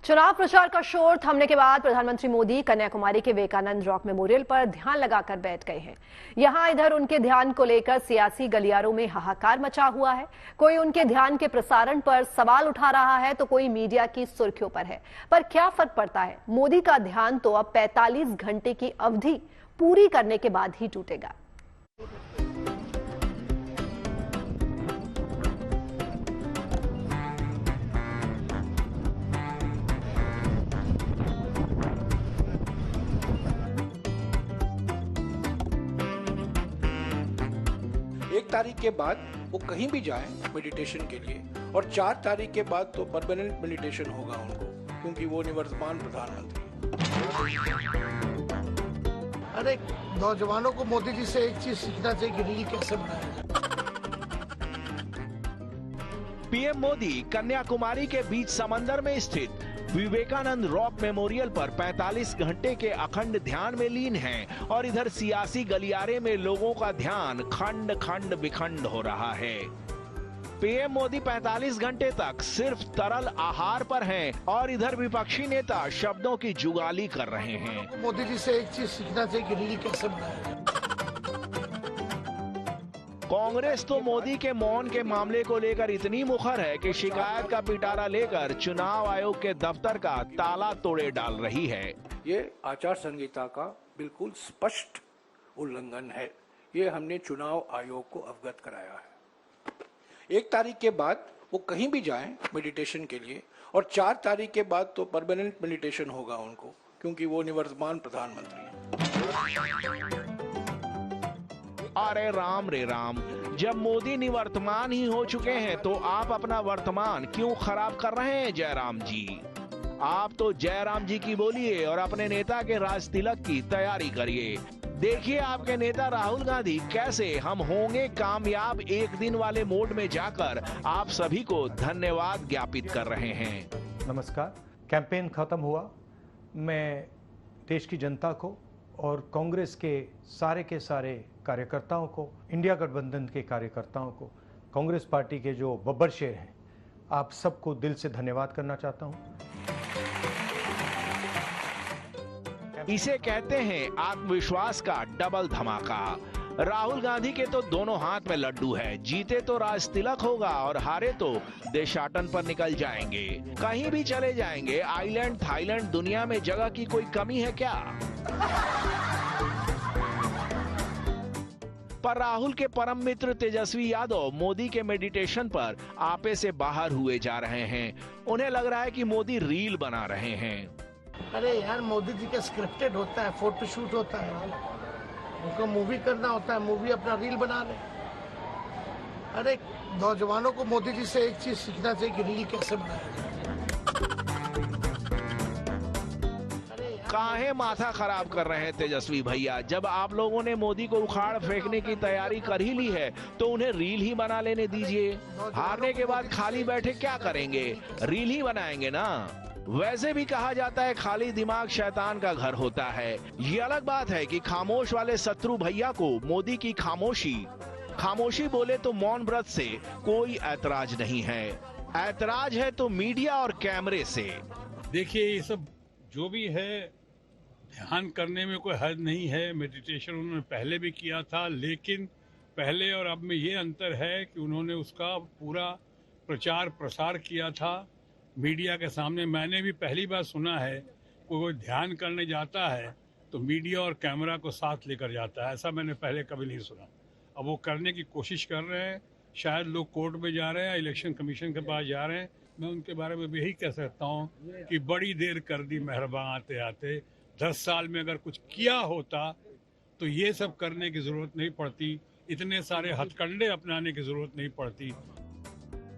चुनाव प्रचार का शोर थमने के बाद प्रधानमंत्री मोदी कन्याकुमारी के विवेकानंद रॉक मेमोरियल पर ध्यान लगाकर बैठ गए हैं। यहां इधर उनके ध्यान को लेकर सियासी गलियारों में हाहाकार मचा हुआ है। कोई उनके ध्यान के प्रसारण पर सवाल उठा रहा है तो कोई मीडिया की सुर्खियों पर है। पर क्या फर्क पड़ता है? मोदी का ध्यान तो अब 45 घंटे की अवधि पूरी करने के बाद ही टूटेगा। एक तारीख के बाद वो कहीं भी जाएं मेडिटेशन के लिए, और 4 तारीख के बाद तो परमानेंट मेडिटेशन होगा उनको, क्योंकि वो निवर्तमान प्रधानमंत्री। अरे नौजवानों को मोदी जी से एक चीज सीखना चाहिए कि रील कैसे बनाया। पीएम मोदी कन्याकुमारी के बीच समंदर में स्थित विवेकानंद रॉक मेमोरियल पर 45 घंटे के अखंड ध्यान में लीन हैं और इधर सियासी गलियारे में लोगों का ध्यान खंड खंड विखंड हो रहा है। पीएम मोदी 45 घंटे तक सिर्फ तरल आहार पर हैं और इधर विपक्षी नेता शब्दों की जुगाली कर रहे हैं। मोदी जी से एक चीज सीखना चाहिए कि रील कैसे बनाया। कांग्रेस तो मोदी के मौन के मामले को लेकर इतनी मुखर है कि शिकायत का पिटारा लेकर चुनाव आयोग के दफ्तर का ताला तोड़े डाल रही है। ये आचार संहिता का बिल्कुल स्पष्ट उल्लंघन है। ये हमने चुनाव आयोग को अवगत कराया है। 1 तारीख के बाद वो कहीं भी जाएं मेडिटेशन के लिए, और 4 तारीख के बाद तो परमानेंट मेडिटेशन होगा उनको, क्योंकि वो निवर्तमान प्रधानमंत्री हैं। अरे राम रे राम, जब मोदी निवर्तमान ही हो चुके हैं तो आप अपना वर्तमान क्यों खराब कर रहे हैं जयराम जी? आप तो जयराम जी की बोलिए और अपने नेता के राज तिलक की तैयारी करिए। देखिए आपके नेता राहुल गांधी कैसे हम होंगे कामयाब एक दिन वाले मोड में जाकर आप सभी को धन्यवाद ज्ञापित कर रहे हैं। नमस्कार। कैंपेन खत्म हुआ। मैं देश की जनता को और कांग्रेस के सारे कार्यकर्ताओं को, इंडिया गठबंधन के कार्यकर्ताओं को, कांग्रेस पार्टी के जो बब्बर शेर हैं, आप सबको दिल से धन्यवाद करना चाहता हूं। इसे कहते हैं आत्मविश्वास का डबल धमाका। राहुल गांधी के तो दोनों हाथ में लड्डू है। जीते तो राज तिलक होगा और हारे तो देशाटन पर निकल जाएंगे, कहीं भी चले जाएंगे। आइलैंड थाईलैंड, दुनिया में जगह की कोई कमी है क्या? पर राहुल के परम मित्र तेजस्वी यादव मोदी के मेडिटेशन पर आपे से बाहर हुए जा रहे हैं। उन्हें लग रहा है कि मोदी रील बना रहे हैं। अरे यार, मोदी जी का स्क्रिप्टेड होता है, फोटोशूट होता है, उनको मूवी करना होता है, मूवी अपना रील बना ले। अरे नौजवानों को मोदी जी से एक चीज सीखना चाहिए कि रील कैसे बनाया। काहे माथा खराब कर रहे हैं तेजस्वी भैया? जब आप लोगों ने मोदी को उखाड़ फेंकने की तैयारी कर ही ली है तो उन्हें रील ही बना लेने दीजिए। हारने के बाद खाली बैठे क्या करेंगे? रील ही बनाएंगे ना। वैसे भी कहा जाता है खाली दिमाग शैतान का घर होता है। ये अलग बात है कि खामोश वाले शत्रु भैया को मोदी की खामोशी बोले तो मौन व्रत से कोई ऐतराज नहीं है। ऐतराज है तो मीडिया और कैमरे से। देखिए, ये सब जो भी है, ध्यान करने में कोई हद नहीं है। मेडिटेशन उन्होंने पहले भी किया था, लेकिन पहले और अब में ये अंतर है कि उन्होंने उसका पूरा प्रचार प्रसार किया था मीडिया के सामने। मैंने भी पहली बार सुना है कोई ध्यान करने जाता है तो मीडिया और कैमरा को साथ लेकर जाता है। ऐसा मैंने पहले कभी नहीं सुना। अब वो करने की कोशिश कर रहे हैं। शायद लोग कोर्ट में जा रहे हैं, इलेक्शन कमीशन के पास जा रहे हैं। मैं उनके बारे में भी यही कह सकता हूँ कि बड़ी देर कर दी मेहरबान आते आते। 10 साल में अगर कुछ किया होता तो ये सब करने की जरूरत नहीं पड़ती, इतने सारे हथकंडे अपनाने की जरूरत नहीं पड़ती।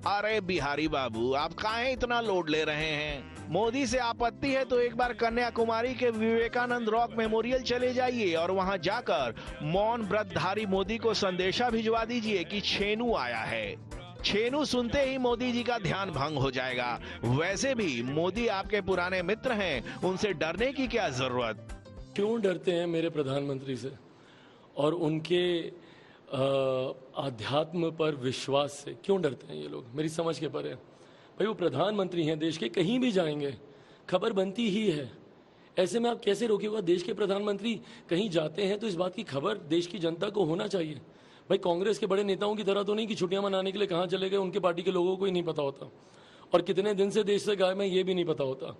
अरे बिहारी बाबू, आप काहे इतना लोड ले रहे हैं? मोदी से आपत्ति है तो एक बार कन्याकुमारी के विवेकानंद रॉक मेमोरियल चले जाइए और वहां जाकर मौन व्रतधारी मोदी को संदेशा भिजवा दीजिए कि छेनू आया है। छेनू सुनते ही मोदी जी का ध्यान भंग हो जाएगा। वैसे भी मोदी आपके पुराने मित्र हैं, उनसे डरने की क्या जरूरत? क्यों डरते हैं मेरे प्रधानमंत्री से और उनके आध्यात्म पर विश्वास से? क्यों डरते हैं ये लोग? मेरी समझ के परे। भाई वो प्रधानमंत्री हैं देश के, कहीं भी जाएंगे खबर बनती ही है। ऐसे में आप कैसे रोकिएगा? देश के प्रधानमंत्री कहीं जाते हैं तो इस बात की खबर देश की जनता को होना चाहिए। भाई कांग्रेस के बड़े नेताओं की तरह तो नहीं कि छुट्टियां मनाने के लिए कहाँ चले गए उनके पार्टी के लोगों को ही नहीं पता होता, और कितने दिन से देश से गायब है ये भी नहीं पता होता।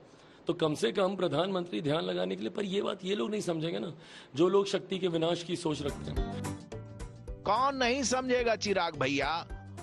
तो कम से कम प्रधानमंत्री ध्यान लगाने के लिए, पर ये बात ये लोग नहीं समझेंगे ना, जो लोग शक्ति के विनाश की सोच रखते हैं। कौन नहीं समझेगा चिराग भैया,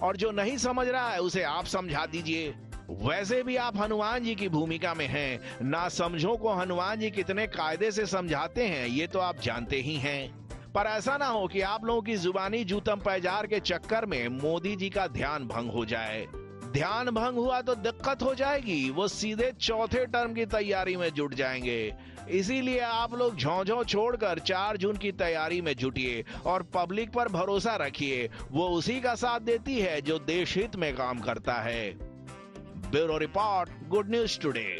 और जो नहीं समझ रहा है उसे आप समझा दीजिए। वैसे भी आप हनुमान जी की भूमिका में हैं, ना समझो को हनुमान जी कितने कायदे से समझाते हैं ये तो आप जानते ही हैं। पर ऐसा ना हो कि आप लोगों की जुबानी जूतम पैजार के चक्कर में मोदी जी का ध्यान भंग हो जाए। ध्यान भंग हुआ तो दिक्कत हो जाएगी, वो सीधे चौथे टर्म की तैयारी में जुट जाएंगे। इसीलिए आप लोग झोंझों छोड़कर 4 जून की तैयारी में जुटिए और पब्लिक पर भरोसा रखिए, वो उसी का साथ देती है जो देश हित में काम करता है। Bureau report, good news today.